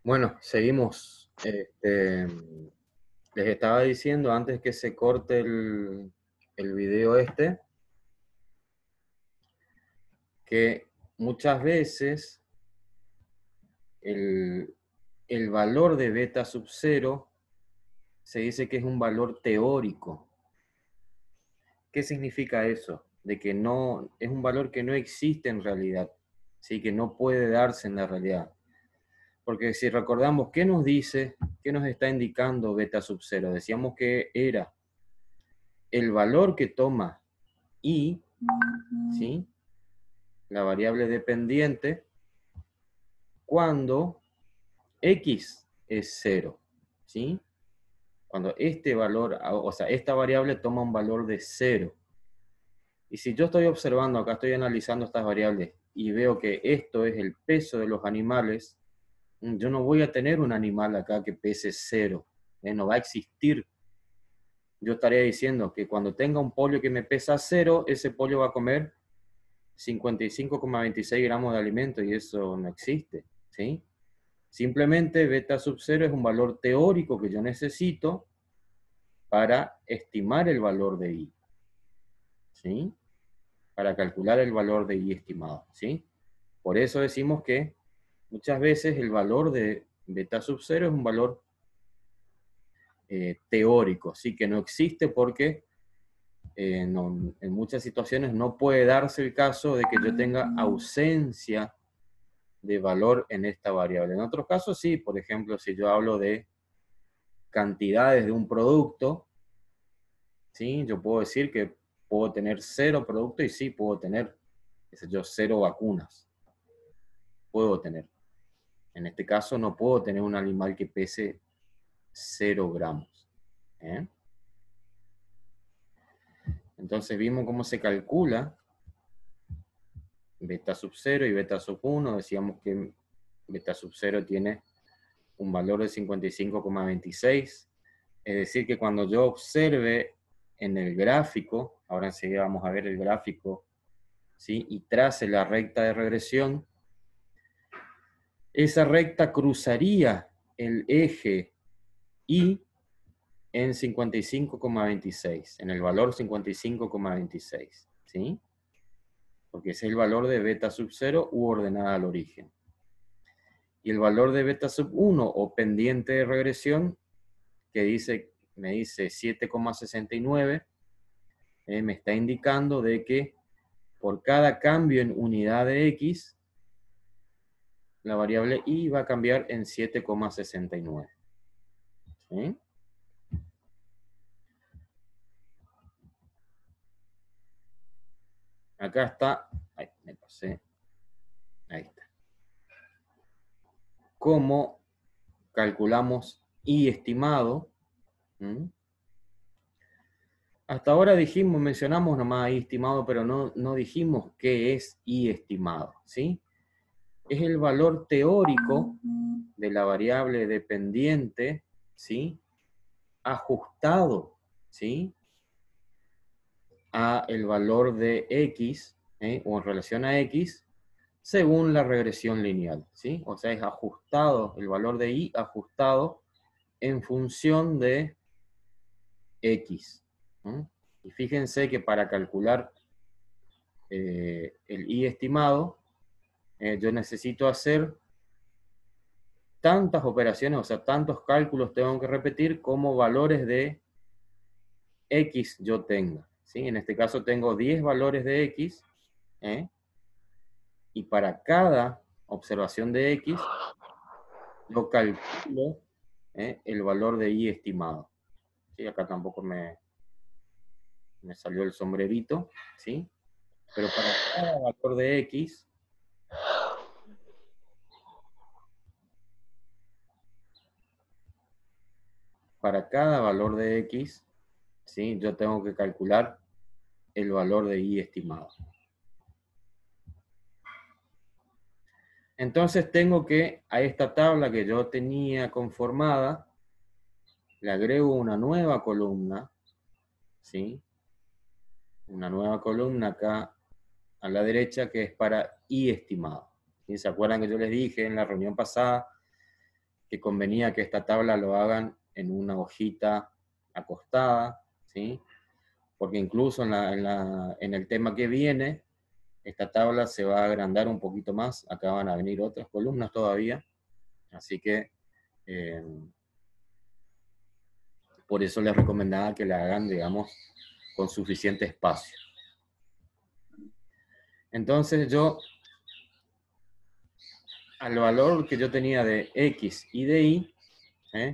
Bueno, seguimos. Les estaba diciendo antes que se corte el video que muchas veces el, el valor de beta sub cero se dice que es un valor teórico. ¿Qué significa eso? De que no, es un valor que no existe en realidad, ¿sí? Que no puede darse en la realidad. Porque si recordamos, ¿qué nos dice, qué nos está indicando beta sub cero? Decíamos que era el valor que toma y, ¿sí? La variable dependiente, cuando x es 0, ¿sí? Cuando este valor, o sea, esta variable toma un valor de 0. Y si yo estoy observando, acá estoy analizando estas variables y veo que esto es el peso de los animales, yo no voy a tener un animal acá que pese 0, no va a existir. Yo estaría diciendo que cuando tenga un pollo que me pesa 0, ese pollo va a comer 55,26 gramos de alimento y eso no existe, ¿sí? Simplemente beta sub 0 es un valor teórico que yo necesito para estimar el valor de I, ¿sí? Para calcular el valor de I estimado, ¿sí? Por eso decimos que muchas veces el valor de beta sub 0 es un valor teórico, ¿sí? Que no existe porque en muchas situaciones no puede darse el caso de que yo tenga ausencia de valor en esta variable. En otros casos sí, por ejemplo, si yo hablo de cantidades de un producto, ¿sí? Yo puedo decir que puedo tener 0 productos y sí puedo tener, qué sé yo, 0 vacunas. Puedo tener. En este caso no puedo tener un animal que pese 0 gramos. ¿eh? Entonces vimos cómo se calcula beta sub 0 y beta sub 1. Decíamos que beta sub 0 tiene un valor de 55,26. Es decir, que cuando yo observe en el gráfico, ahora enseguida vamos a ver el gráfico, ¿sí? Y trace la recta de regresión, esa recta cruzaría el eje Y en 55,26, en el valor 55,26, ¿sí? Porque ese es el valor de beta sub 0 u ordenada al origen. Y el valor de beta sub 1 o pendiente de regresión, que me dice 7,69, me está indicando de que por cada cambio en unidad de X, la variable Y va a cambiar en 7,69. ¿Sí? Acá está, ahí me pasé, ahí está. ¿Cómo calculamos I estimado? ¿Mm? Hasta ahora mencionamos nomás I estimado, pero no dijimos qué es I estimado, ¿sí? Es el valor teórico de la variable dependiente, ¿sí? Ajustado, ¿sí? A el valor de X, o en relación a X, según la regresión lineal, ¿sí? O sea, es ajustado, el valor de I ajustado en función de X. ¿no? Y fíjense que para calcular el I estimado, yo necesito hacer tantas operaciones, o sea, tantos cálculos tengo que repetir como valores de X yo tenga. ¿sí? En este caso tengo 10 valores de X, y para cada observación de X, yo calculo el valor de Y estimado. ¿sí? Acá tampoco me salió el sombrerito, ¿sí? Pero para cada valor de X, ¿sí? Yo tengo que calcular el valor de I estimado. Entonces tengo que, a esta tabla que yo tenía conformada, le agrego una nueva columna, ¿sí? Una nueva columna acá a la derecha que es para I estimado. ¿Sí? ¿Se acuerdan que yo les dije en la reunión pasada que convenía que esta tabla lo hagan en una hojita acostada, ¿sí? Porque incluso en el tema que viene, esta tabla se va a agrandar un poquito más. Acá van a venir otras columnas todavía. Así que por eso les recomendaba que la hagan, digamos, con suficiente espacio. Entonces yo, al valor que yo tenía de X y de Y,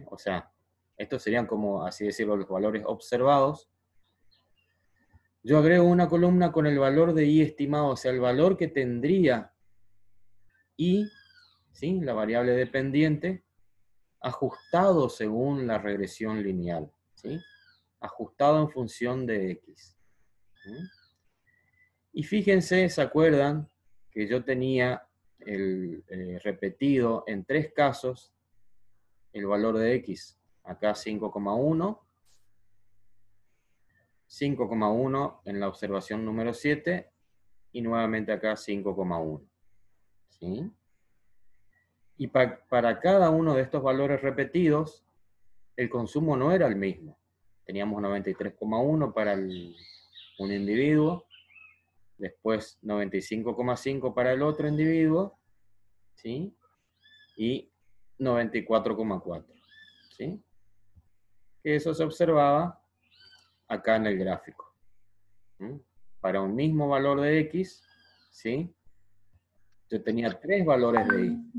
o sea, estos serían como, así decirlo, los valores observados, yo agrego una columna con el valor de Y estimado, o sea, el valor que tendría Y, ¿sí? La variable dependiente, ajustado según la regresión lineal, ¿sí? Ajustado en función de X. ¿Sí? Y fíjense, ¿se acuerdan que yo tenía repetido en 3 casos el valor de X? Acá 5,1, 5,1 en la observación número 7 y nuevamente acá 5,1. ¿Sí? Y para cada uno de estos valores repetidos, el consumo no era el mismo. Teníamos 93,1 para un individuo, después 95,5 para el otro individuo, ¿sí? Y 94,4, ¿sí? Eso se observaba acá en el gráfico. ¿Sí? Para un mismo valor de X, ¿sí? Yo tenía 3 valores de Y.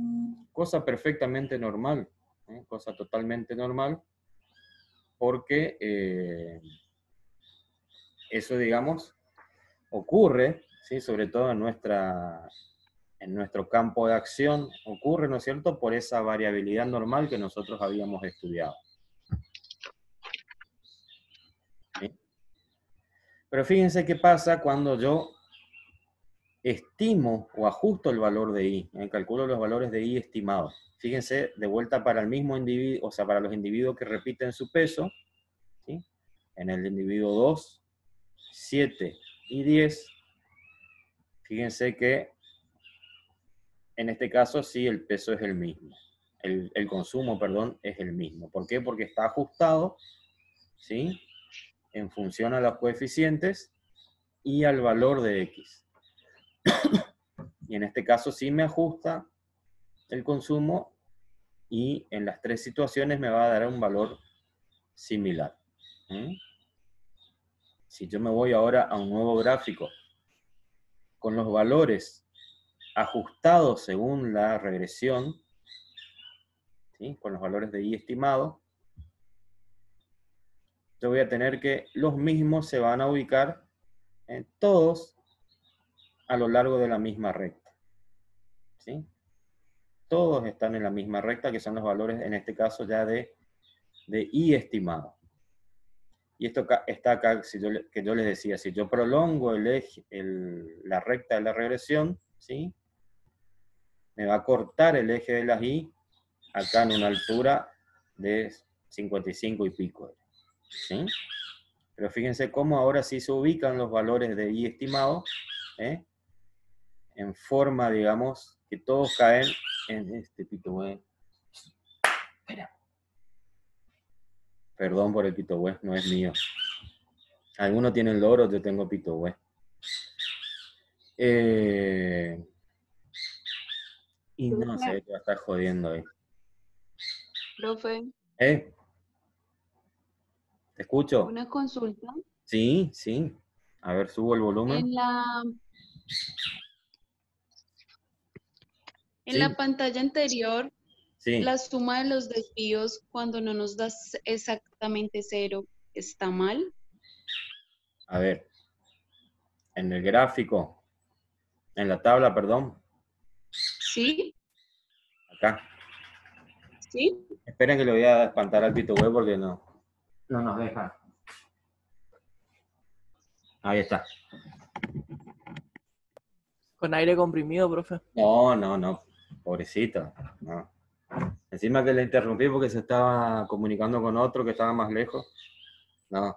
Cosa perfectamente normal, cosa totalmente normal, porque eso, digamos, ocurre, ¿sí? Sobre todo en nuestro campo de acción, ocurre, ¿no es cierto?, por esa variabilidad normal que nosotros habíamos estudiado. ¿Sí? Pero fíjense qué pasa cuando yo estimo o ajusto el valor de Y, calculo los valores de Y estimados. Fíjense, de vuelta para el mismo individuo, o sea, para los individuos que repiten su peso, ¿sí? En el individuo 2, 7 y 10, fíjense que en este caso sí el peso es el mismo. El consumo, perdón, es el mismo. ¿Por qué? Porque está ajustado, ¿sí? En función a los coeficientes y al valor de X. Y en este caso sí me ajusta el consumo y en las 3 situaciones me va a dar un valor similar. Si yo me voy ahora a un nuevo gráfico con los valores ajustados según la regresión, ¿sí? Con los valores de Y estimado, yo voy a tener que los mismos se van a ubicar todos a lo largo de la misma recta. ¿Sí? Todos están en la misma recta, que son los valores, en este caso, ya de Y estimado. Y esto está acá, que yo les decía, si yo prolongo el eje, la recta de la regresión, ¿sí? Me va a cortar el eje de las Y acá en una altura de 55 y pico. ¿Sí? Pero fíjense cómo ahora sí se ubican los valores de Y estimado, en forma, digamos, que todos caen en este pito güey. Espera. Perdón por el pito güey, no es mío. Algunos tienen loro, yo tengo pito güey. Y no sé, te va a estar jodiendo ahí. Profe. ¿Te escucho? Una consulta. Sí, sí. A ver, subo el volumen. En la pantalla anterior, sí. La suma de los desvíos cuando no nos da exactamente 0, ¿está mal? A ver, en el gráfico, en la tabla, perdón. ¿Sí? Acá. ¿Sí? Esperen que le voy a espantar al pito web porque no nos deja. Ahí está. ¿Con aire comprimido, profe? No. Pobrecito. No. Encima que le interrumpí porque se estaba comunicando con otro que estaba más lejos. No.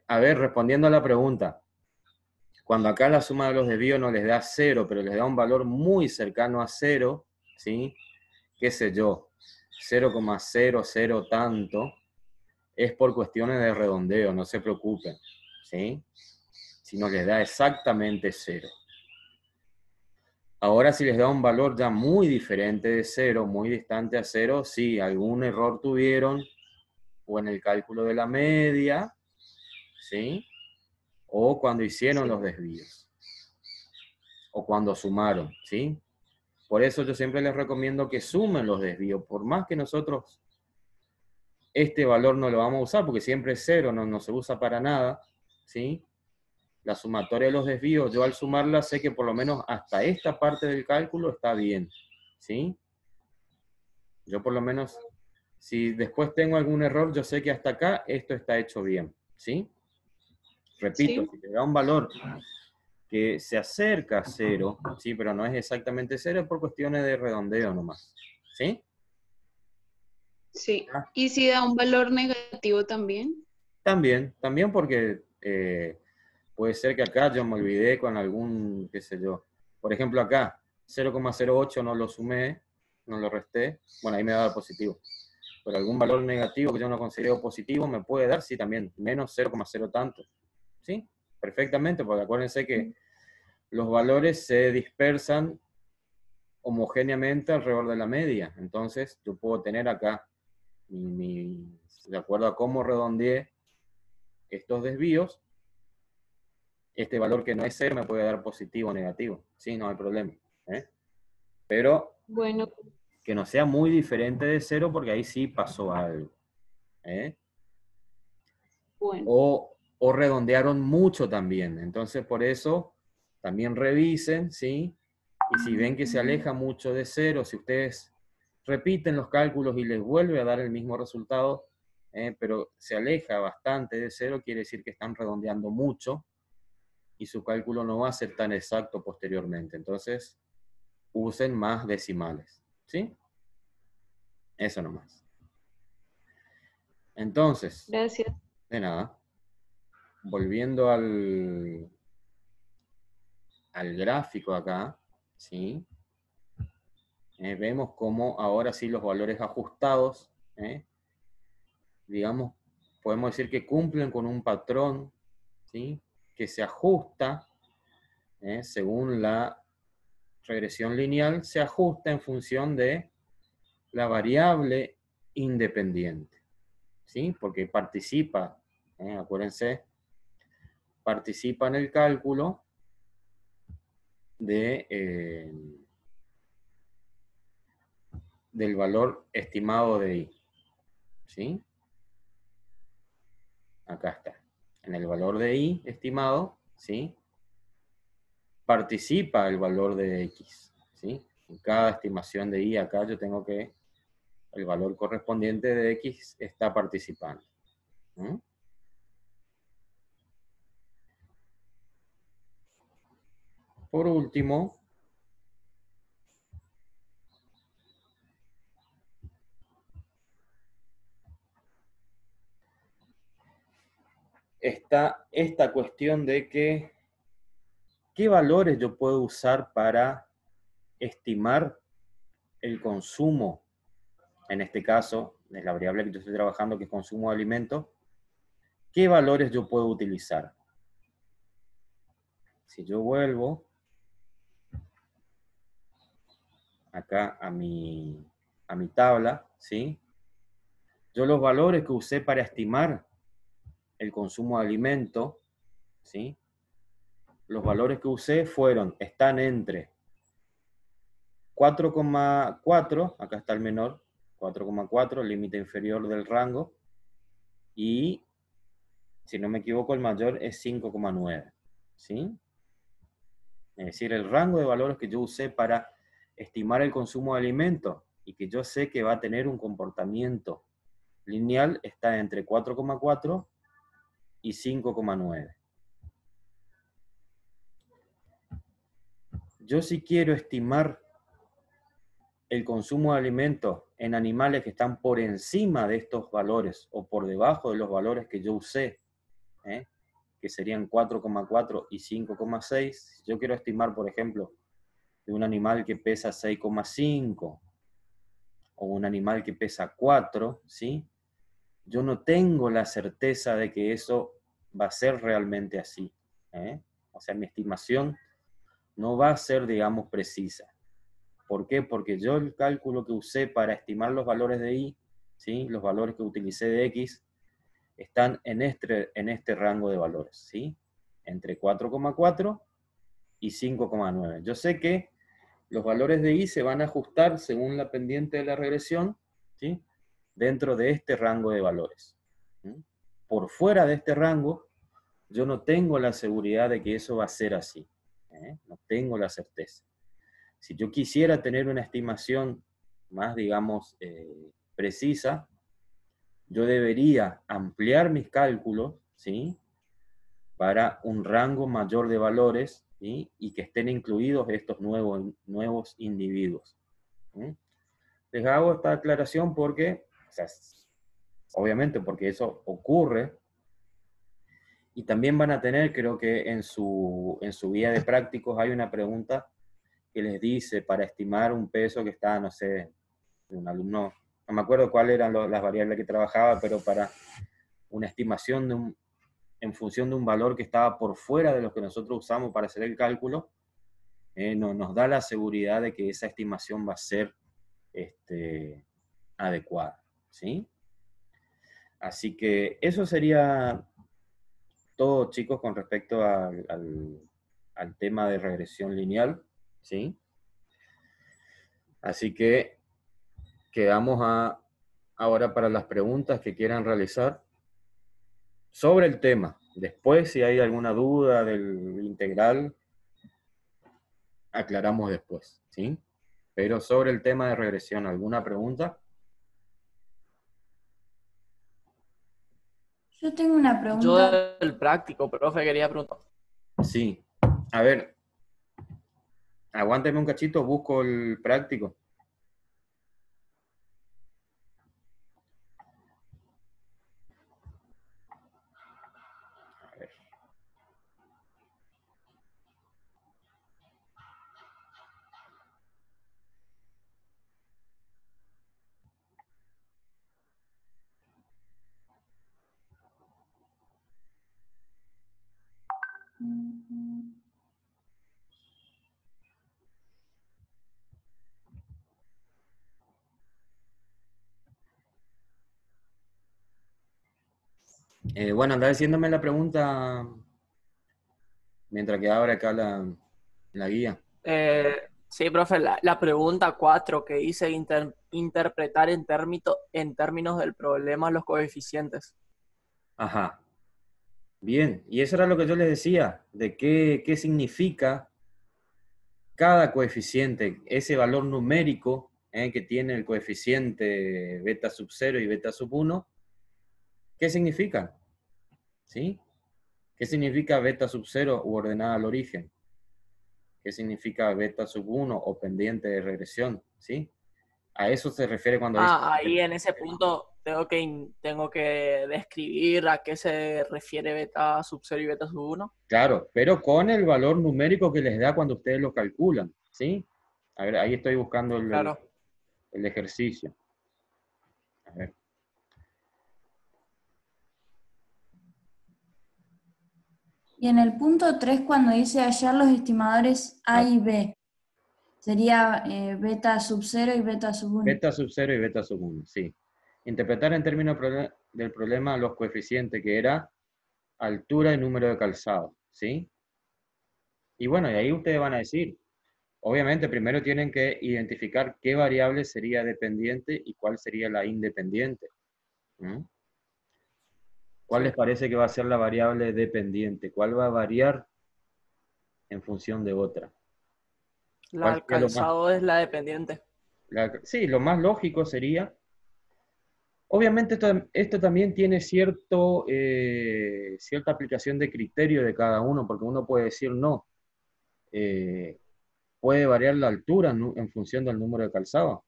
A ver, respondiendo a la pregunta. Cuando acá la suma de los desvíos no les da 0, pero les da un valor muy cercano a 0, ¿sí? qué sé yo, 0,00 tanto, es por cuestiones de redondeo, no se preocupen, ¿sí? Si no les da exactamente 0. Ahora si les da un valor ya muy diferente de 0, muy distante a 0, sí, algún error tuvieron, o en el cálculo de la media, ¿sí? O cuando hicieron Sí. los desvíos, o cuando sumaron, ¿sí? Por eso yo siempre les recomiendo que sumen los desvíos, por más que nosotros este valor no lo vamos a usar, porque siempre es 0, no se usa para nada, ¿sí? La sumatoria de los desvíos, yo al sumarla sé que por lo menos hasta esta parte del cálculo está bien, ¿sí? Yo por lo menos, si después tengo algún error, yo sé que hasta acá esto está hecho bien, ¿sí? Repito, Sí. si te da un valor que se acerca a 0, ¿sí? Pero no es exactamente 0, es por cuestiones de redondeo nomás, ¿sí? Sí. ¿Y si da un valor negativo también? También porque puede ser que acá yo me olvidé con algún, qué sé yo. Por ejemplo, acá, 0,08 no lo sumé, no lo resté. Bueno, ahí me da positivo. Pero algún valor negativo que yo no considero positivo me puede dar, sí, también, menos 0,0 tanto. ¿Sí? Perfectamente, porque acuérdense que los valores se dispersan homogéneamente alrededor de la media. Entonces, yo puedo tener acá, de acuerdo a cómo redondeé estos desvíos, este valor que no es 0 me puede dar positivo o negativo. Sí, no hay problema. ¿Eh? Pero Bueno, que no sea muy diferente de 0 porque ahí sí pasó algo. ¿Eh? bueno. O redondearon mucho también. Entonces, por eso, también revisen, ¿sí? Y si ven que se aleja mucho de 0, si ustedes repiten los cálculos y les vuelve a dar el mismo resultado, pero se aleja bastante de 0, quiere decir que están redondeando mucho y su cálculo no va a ser tan exacto posteriormente. Entonces, usen más decimales, ¿sí? Eso nomás. Entonces, Gracias. de nada, volviendo al gráfico acá, ¿sí? Vemos cómo ahora sí los valores ajustados, digamos, podemos decir que cumplen con un patrón, ¿sí? Que se ajusta, según la regresión lineal, se ajusta en función de la variable independiente, ¿sí? Porque participa, acuérdense, participa en el cálculo del valor estimado de I, ¿sí? Acá está. En el valor de I estimado, ¿sí? Participa el valor de X, ¿sí? En cada estimación de I acá yo tengo que el valor correspondiente de X está participando. ¿Mm? Por último, está esta cuestión de que qué valores yo puedo usar para estimar el consumo, en este caso, de la variable que yo estoy trabajando, que es consumo de alimentos, ¿qué valores yo puedo utilizar? Si yo vuelvo acá a mi tabla, ¿sí? Yo los valores que usé para estimar el consumo de alimento, ¿sí? Los valores que usé están entre 4,4, acá está el menor, 4,4, límite inferior del rango, y, si no me equivoco, el mayor es 5,9, ¿sí? Es decir, el rango de valores que yo usé para estimar el consumo de alimentos y que yo sé que va a tener un comportamiento lineal está entre 4,4 y 5,9. Yo si quiero estimar el consumo de alimentos en animales que están por encima de estos valores o por debajo de los valores que yo usé, que serían 4,4 y 5,6, yo quiero estimar, por ejemplo, de un animal que pesa 6,5 o un animal que pesa 4, ¿sí? Yo no tengo la certeza de que eso va a ser realmente así, ¿eh? O sea, mi estimación no va a ser, digamos, precisa. ¿Por qué? Porque yo el cálculo que usé para estimar los valores de y, ¿sí? Los valores que utilicé de x, están en este rango de valores, ¿sí? Entre 4,4 y 5,9. Yo sé que los valores de y se van a ajustar según la pendiente de la regresión, ¿sí? Dentro de este rango de valores. ¿Sí? Por fuera de este rango, yo no tengo la seguridad de que eso va a ser así. No tengo la certeza. Si yo quisiera tener una estimación más, digamos, precisa, yo debería ampliar mis cálculos, ¿sí? Para un rango mayor de valores, ¿sí? Y que estén incluidos estos nuevos individuos. ¿Sí? Les hago esta aclaración porque, o sea, obviamente porque eso ocurre, y también van a tener, creo que en su guía de prácticos hay una pregunta que les dice para estimar un peso que está, no sé, de un alumno, no me acuerdo cuáles eran las variables que trabajaba, pero para una estimación en función de un valor que estaba por fuera de lo que nosotros usamos para hacer el cálculo, no, nos da la seguridad de que esa estimación va a ser adecuada, ¿sí? Así que eso sería todo, chicos, con respecto al tema de regresión lineal, ¿sí? Así que quedamos ahora para las preguntas que quieran realizar sobre el tema. Después, si hay alguna duda del integral, aclaramos después, ¿sí? Pero sobre el tema de regresión, ¿alguna pregunta? Yo tengo una Yo pregunta. del práctico, profe, quería preguntar. Sí. A ver, aguánteme un cachito, busco el práctico. A ver. Bueno, anda diciéndome la pregunta mientras que abra acá la guía. Sí, profe, la pregunta 4 que dice interpretar en términos del problema los coeficientes. Ajá. Bien, y eso era lo que yo les decía, de qué significa cada coeficiente, ese valor numérico que tiene el coeficiente beta sub 0 y beta sub 1, ¿qué significa? ¿Sí? ¿Qué significa beta sub 0 u ordenada al origen? ¿Qué significa beta sub 1 o pendiente de regresión? ¿Sí? A eso se refiere cuando dice... Ahí en ese punto tengo que describir a qué se refiere beta sub 0 y beta sub 1. Claro, pero con el valor numérico que les da cuando ustedes lo calculan, ¿sí? A ver, ahí estoy buscando Claro. el ejercicio. A ver. Y en el punto 3, cuando dice hallar los estimadores A y B, sería beta sub 0 y beta sub 1. Beta sub 0 y beta sub 1, sí. Interpretar en términos del problema los coeficientes, que era altura y número de calzado, ¿sí? Y bueno, y ahí ustedes van a decir, obviamente primero tienen que identificar qué variable sería dependiente y cuál sería la independiente. ¿Mm? ¿Cuál les parece que va a ser la variable dependiente? ¿Cuál va a variar en función de otra? ¿Cuál El sería lo más? calzado es la dependiente. Sí, lo más lógico sería... Obviamente esto también tiene cierta aplicación de criterio de cada uno, porque uno puede decir no. Puede variar la altura en función del número de calzado.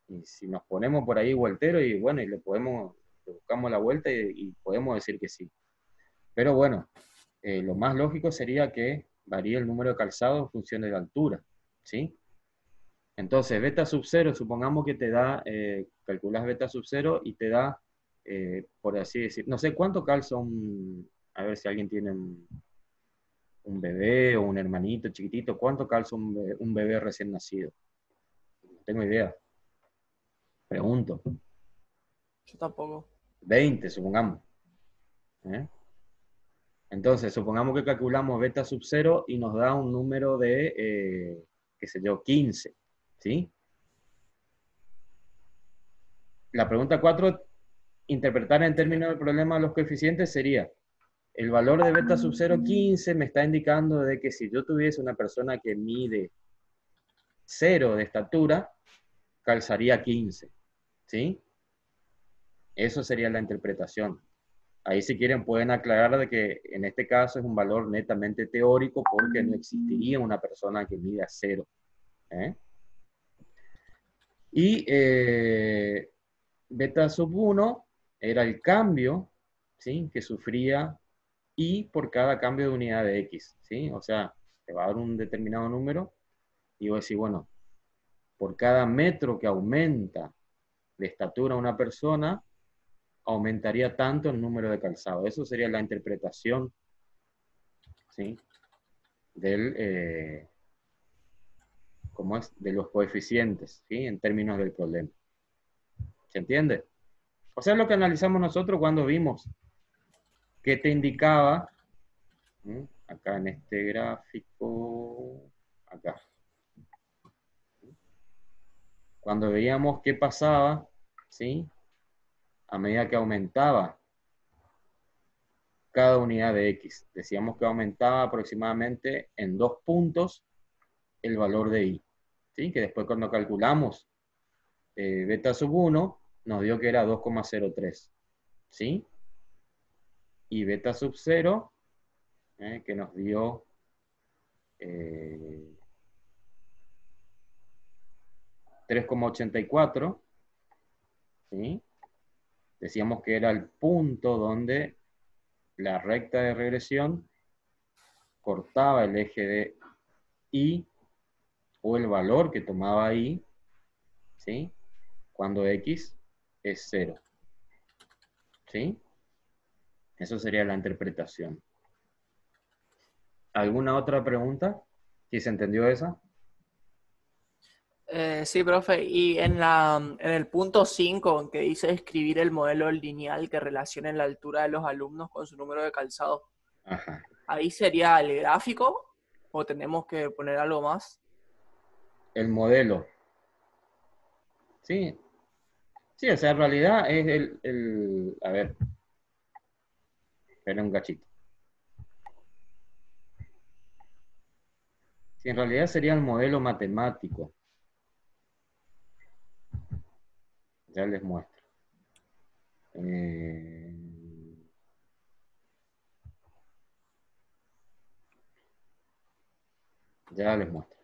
Y si nos ponemos por ahí vueltero y bueno, y le buscamos la vuelta y podemos decir que sí. Pero bueno, lo más lógico sería que varíe el número de calzado en función de la altura, ¿sí? Entonces, beta sub 0, supongamos que te da, calculas beta sub 0 y te da, por así decir, no sé cuánto calza a ver si alguien tiene un bebé o un hermanito chiquitito, ¿cuánto calza un bebé recién nacido? No tengo idea. Pregunto. Yo tampoco. 20, supongamos. ¿Eh? Entonces, supongamos que calculamos beta sub 0 y nos da un número de, qué sé yo, 15. ¿Sí? La pregunta 4, interpretar en términos del problema de los coeficientes sería, el valor de beta sub 0, 15, me está indicando de que si yo tuviese una persona que mide 0 de estatura, calzaría 15. ¿Sí? Eso sería la interpretación. Ahí si quieren pueden aclarar de que en este caso es un valor netamente teórico porque no existiría una persona que mida 0. ¿Eh? Y beta sub 1 era el cambio, ¿sí?, que sufría Y por cada cambio de unidad de X. ¿Sí? O sea, te va a dar un determinado número y voy a decir, bueno, por cada metro que aumenta de estatura una persona, aumentaría tanto el número de calzado. Eso sería la interpretación, ¿sí?, del, ¿cómo es?, de los coeficientes, ¿sí?, en términos del problema. ¿Se entiende? O sea, lo que analizamos nosotros cuando vimos que te indicaba, ¿sí?, acá en este gráfico, acá, cuando veíamos qué pasaba, ¿sí?, a medida que aumentaba cada unidad de X. Decíamos que aumentaba aproximadamente en 2 puntos el valor de Y. ¿Sí? Que después cuando calculamos beta sub 1, nos dio que era 2,03. ¿Sí? Y beta sub 0, que nos dio 3,84. ¿Sí? Decíamos que era el punto donde la recta de regresión cortaba el eje de Y o el valor que tomaba Y, ¿sí?, cuando X es 0. ¿Sí? Eso sería la interpretación. ¿Alguna otra pregunta? ¿Sí se entendió esa? Sí, profe, y en el punto 5, que dice escribir el modelo lineal que relacione la altura de los alumnos con su número de calzado, Ajá. ¿ahí sería el gráfico o tenemos que poner algo más? El modelo. Sí. Sí, o sea, en realidad es a ver, espera un cachito. Sí, en realidad sería el modelo matemático. Ya les muestro. Ya les muestro.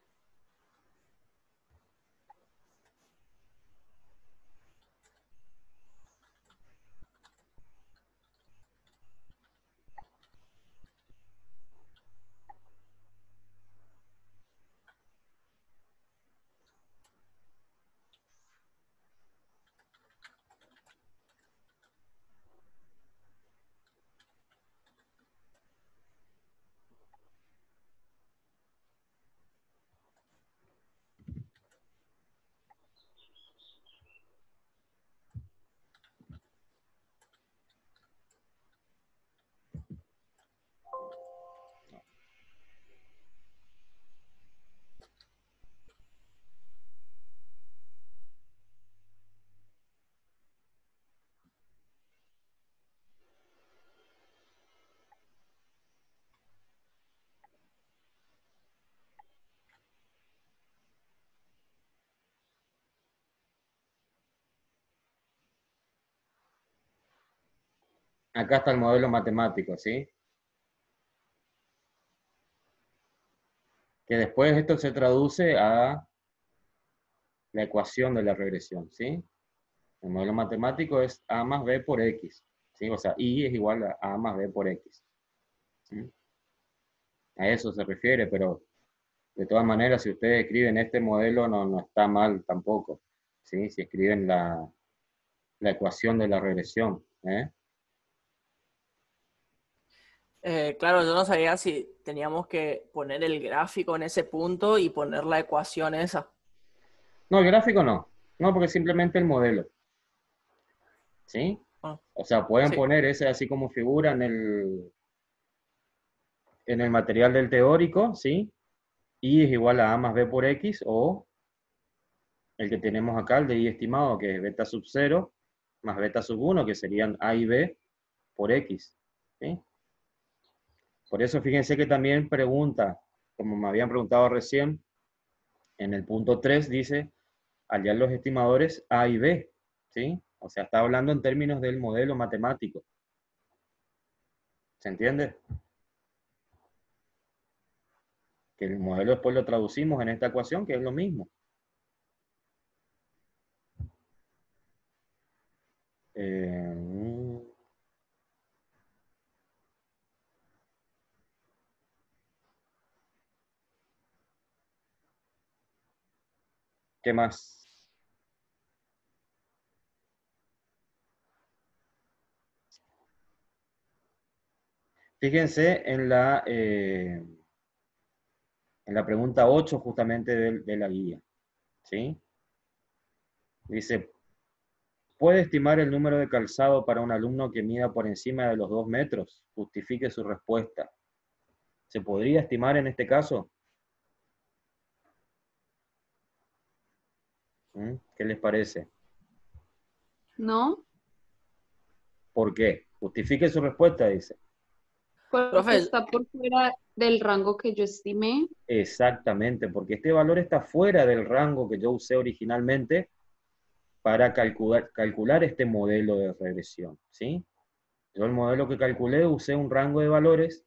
Acá está el modelo matemático, ¿sí? Que después esto se traduce a la ecuación de la regresión, ¿sí? El modelo matemático es A más B por X, ¿sí? O sea, Y es igual a A más B por X. ¿Sí? A eso se refiere, pero De todas maneras, si ustedes escriben este modelo, no está mal tampoco, ¿sí? Si escriben la ecuación de la regresión, ¿eh? Claro, yo no sabía si teníamos que poner el gráfico en ese punto y poner la ecuación esa. No, el gráfico no. No, porque simplemente el modelo, ¿sí? Ah, O sea, pueden sí. poner ese así como figura en el material del teórico, ¿sí? Y es igual a A más B por X, o el que tenemos acá, el de I estimado, que es beta sub 0 más beta sub 1, que serían A y B por X, ¿sí? Por eso fíjense que también pregunta, como me habían preguntado recién, en el punto 3 dice, hallar los estimadores A y B, ¿sí? O sea, está hablando en términos del modelo matemático. ¿Se entiende? Que el modelo después lo traducimos en esta ecuación, que es lo mismo. Eh, ¿Qué más? Fíjense en la pregunta 8 justamente de la guía, ¿sí? Dice, ¿puede estimar el número de calzado para un alumno que mida por encima de los 2 metros? Justifique su respuesta. ¿Se podría estimar en este caso? ¿Qué les parece? ¿No? ¿Por qué? Justifique su respuesta, dice. Porque Profe, está por fuera del rango que yo estimé. Exactamente, porque este valor está fuera del rango que yo usé originalmente para calcular este modelo de regresión, ¿sí? Yo el modelo que calculé usé un rango de valores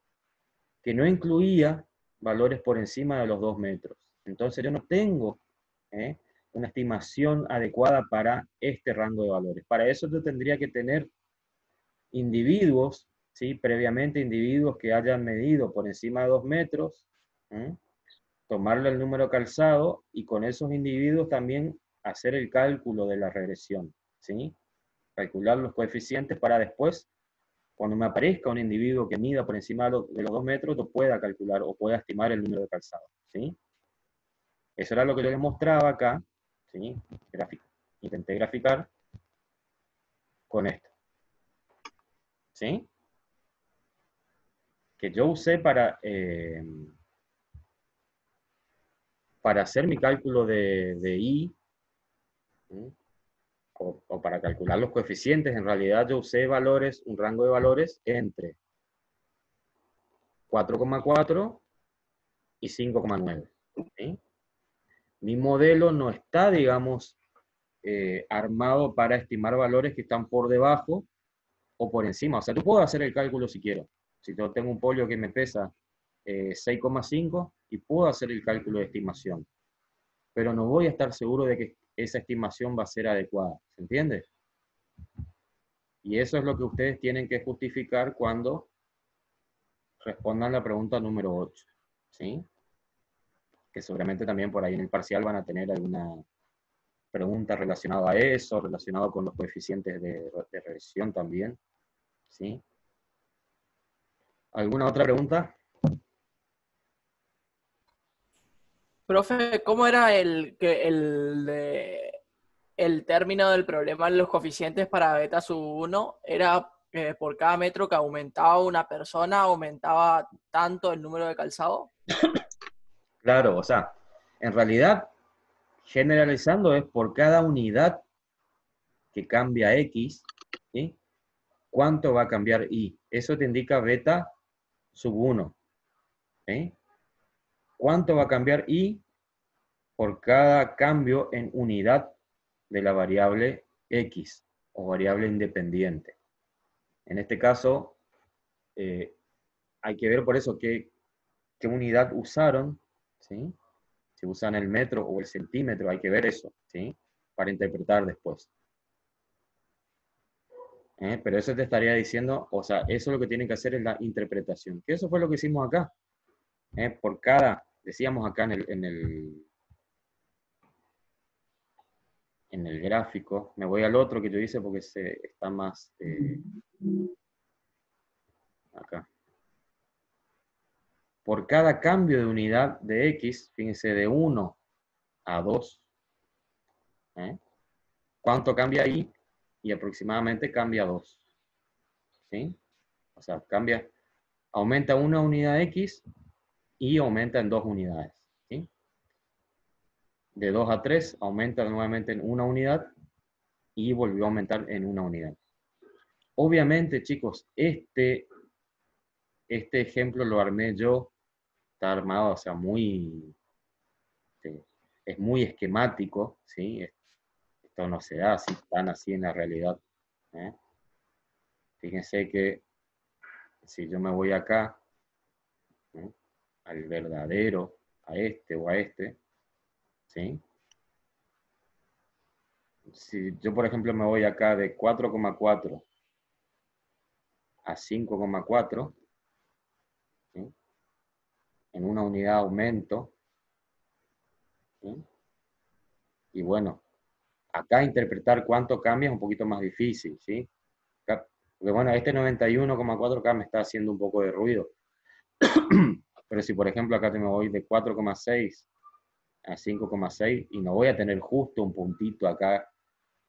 que no incluía valores por encima de los 2 metros. Entonces yo no tengo una estimación adecuada para este rango de valores. Para eso yo tendría que tener individuos, ¿sí? Previamente individuos que hayan medido por encima de 2 metros, tomarle el número calzado y con esos individuos también hacer el cálculo de la regresión, ¿sí? Calcular los coeficientes para después, cuando me aparezca un individuo que mida por encima de los 2 metros, yo pueda calcular o pueda estimar el número de calzado, ¿sí? Eso era lo que yo les mostraba acá, ¿sí? Intenté graficar con esto, ¿sí? Que yo usé para hacer mi cálculo de I, ¿sí? O para calcular los coeficientes, en realidad yo usé valores, un rango de valores entre 4,4 y 5,9. ¿Sí? Mi modelo no está, digamos, armado para estimar valores que están por debajo o por encima. O sea, yo puedo hacer el cálculo si quiero. Si yo tengo un pollo que me pesa 6,5 y puedo hacer el cálculo de estimación, pero no voy a estar seguro de que esa estimación va a ser adecuada. ¿Se entiende? Y eso es lo que ustedes tienen que justificar cuando respondan la pregunta número 8. ¿Sí? Que seguramente también por ahí en el parcial van a tener alguna pregunta relacionada a eso, relacionado con los coeficientes de regresión también. ¿Sí? ¿Alguna otra pregunta? profe, ¿cómo era el término del problema de los coeficientes para beta sub 1? Era por cada metro que aumentaba una persona, aumentaba tanto el número de calzado. Claro, o sea, en realidad, generalizando es por cada unidad que cambia X, ¿sí? ¿Cuánto va a cambiar Y? Eso te indica beta sub 1. ¿Sí? ¿Cuánto va a cambiar Y por cada cambio en unidad de la variable X o variable independiente? En este caso, hay que ver por eso qué unidad usaron, ¿sí? Si usan el metro o el centímetro, hay que ver eso, ¿sí? Para interpretar después. Pero eso te estaría diciendo, o sea, eso lo que tienen que hacer es la interpretación. Que eso fue lo que hicimos acá. Por cada decíamos acá en el gráfico, me voy al otro que yo hice porque está más acá. Por cada cambio de unidad de X, fíjense, de 1 a 2, ¿cuánto cambia ahí? Y aproximadamente cambia 2. ¿Sí? O sea, cambia, aumenta una unidad X y aumenta en 2 unidades. ¿Sí? De 2 a 3 aumenta nuevamente en una unidad y volvió a aumentar en una unidad. Obviamente, chicos, este ejemplo lo armé yo, está armado, o sea, es muy esquemático, ¿sí? Esto no se da así, tan así en la realidad. Fíjense que si yo me voy acá, al verdadero, a este o a este, ¿sí? Si yo, por ejemplo, me voy acá de 4,4 a 5,4, ¿sí? En una unidad aumento, ¿sí? Y bueno, acá interpretar cuánto cambia es un poquito más difícil, ¿sí? Acá, porque bueno, este 91,4K me está haciendo un poco de ruido. Pero si por ejemplo acá me voy de 4,6 a 5,6 y no voy a tener justo un puntito acá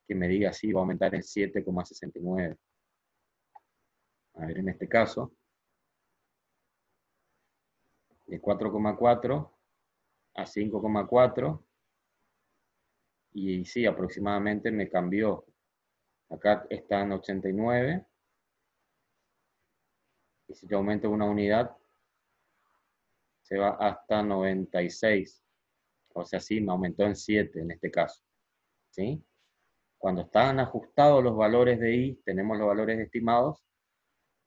que me diga si va a aumentar en 7,69. A ver, en este caso, de 4,4 a 5,4, y sí, aproximadamente me cambió. Acá está en 89, y si yo aumento una unidad, se va hasta 96. O sea, sí, me aumentó en 7 en este caso. ¿Sí? Cuando están ajustados los valores de I, tenemos los valores estimados,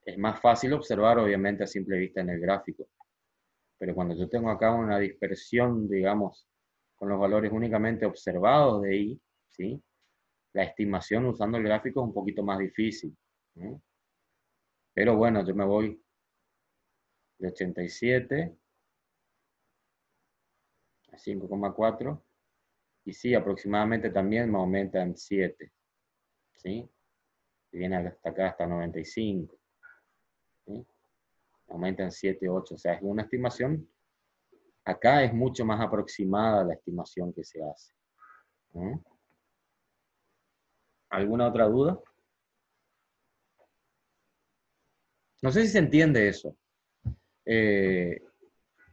es más fácil observar, obviamente, a simple vista en el gráfico. Pero cuando yo tengo acá una dispersión, digamos, con los valores únicamente observados de I, ¿sí? La estimación usando el gráfico es un poquito más difícil. ¿Sí? Pero bueno, yo me voy de 87 a 5,4 y sí, aproximadamente también me aumenta en 7. ¿Sí? Y viene hasta acá, hasta 95. ¿Sí? Aumenta en 7, 8. O sea, es una estimación. Acá es mucho más aproximada la estimación que se hace. ¿Sí? ¿Alguna otra duda? No sé si se entiende eso.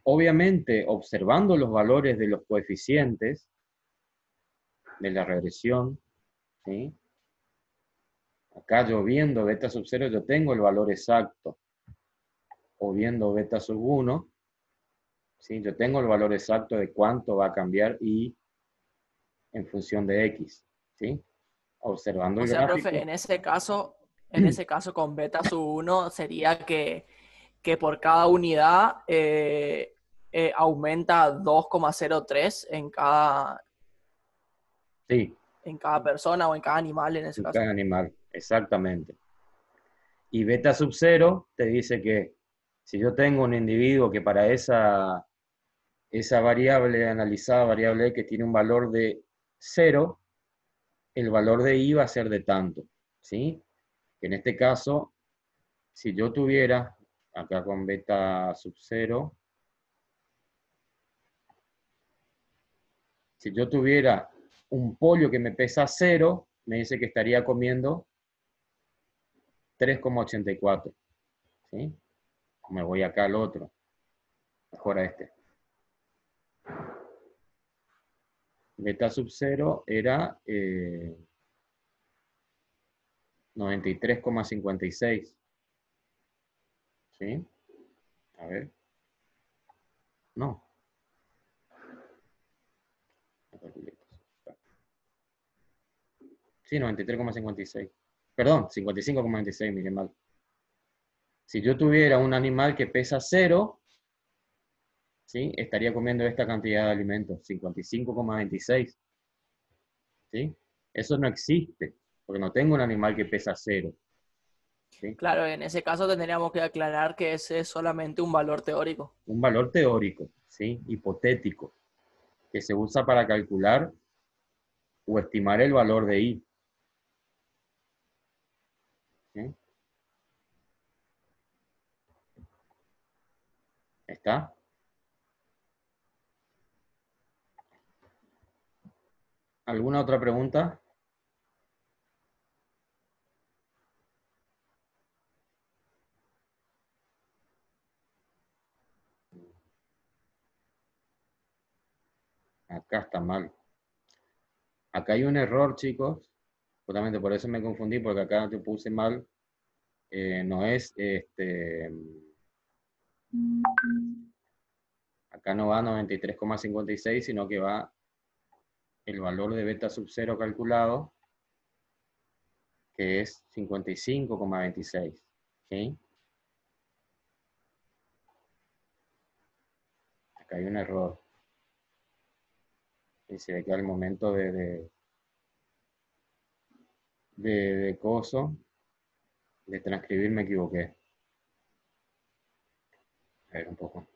Obviamente, observando los valores de los coeficientes de la regresión, ¿sí? Acá yo viendo beta sub 0, yo tengo el valor exacto. O viendo beta sub 1, ¿sí? Yo tengo el valor exacto de cuánto va a cambiar Y en función de X. ¿Sí? Observando el gráfico. Profe, en ese caso con beta sub 1 sería que por cada unidad aumenta 2,03 en cada, sí, en cada persona o en cada animal en ese caso. Cada animal, exactamente. Y beta sub 0 te dice que si yo tengo un individuo que para esa variable analizada, variable que tiene un valor de 0, el valor de I va a ser de tanto. ¿Sí? En este caso, si yo tuviera, acá con beta sub 0, si yo tuviera un pollo que me pesa 0, me dice que estaría comiendo 3,84. ¿Sí? Me voy acá al otro. Mejor a este. Beta sub 0 era 93,56. ¿Sí? A ver. No. Sí, 93,56. Perdón, 55,96, miré mal. Si yo tuviera un animal que pesa 0, ¿sí? Estaría comiendo esta cantidad de alimentos, 55,26. ¿Sí? Eso no existe, porque no tengo un animal que pesa 0. ¿sí? Claro, en ese caso tendríamos que aclarar que ese es solamente un valor teórico. Un valor teórico, ¿sí? Hipotético, que se usa para calcular o estimar el valor de I. ¿Sí? ¿Está? ¿Alguna otra pregunta? Acá está mal. Acá hay un error, chicos. Justamente por eso me confundí, porque acá te puse mal. No es acá no va 93,56, sino que va el valor de beta sub 0 calculado, que es 55,26. ¿Sí? Acá hay un error. Y se ve que al momento de coso, de transcribir me equivoqué. A ver un poco.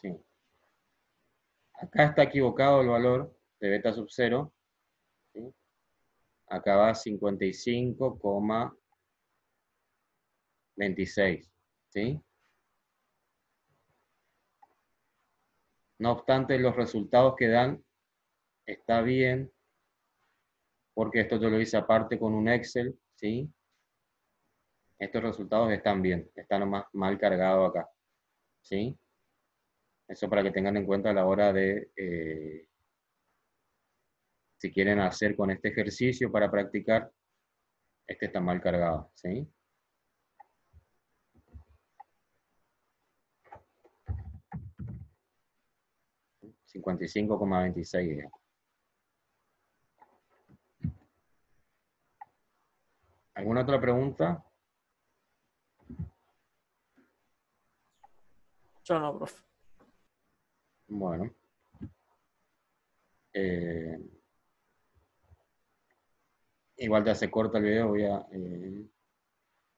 Sí. Acá está equivocado el valor de beta sub 0. ¿Sí? Acá va 55,26. ¿Sí? No obstante, los resultados que dan está bien, porque esto te lo hice aparte con un Excel, ¿sí? Estos resultados están bien, están nomás mal cargados acá, ¿sí? Eso para que tengan en cuenta a la hora de, si quieren hacer con este ejercicio para practicar, este está mal cargado, ¿sí? $55,26. ¿Alguna otra pregunta? Yo no, profe. Bueno. Igual te hace corto el video, voy a...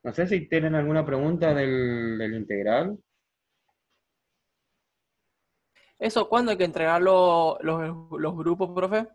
no sé si tienen alguna pregunta del integral. ¿Eso cuándo hay que entregar los grupos, profe?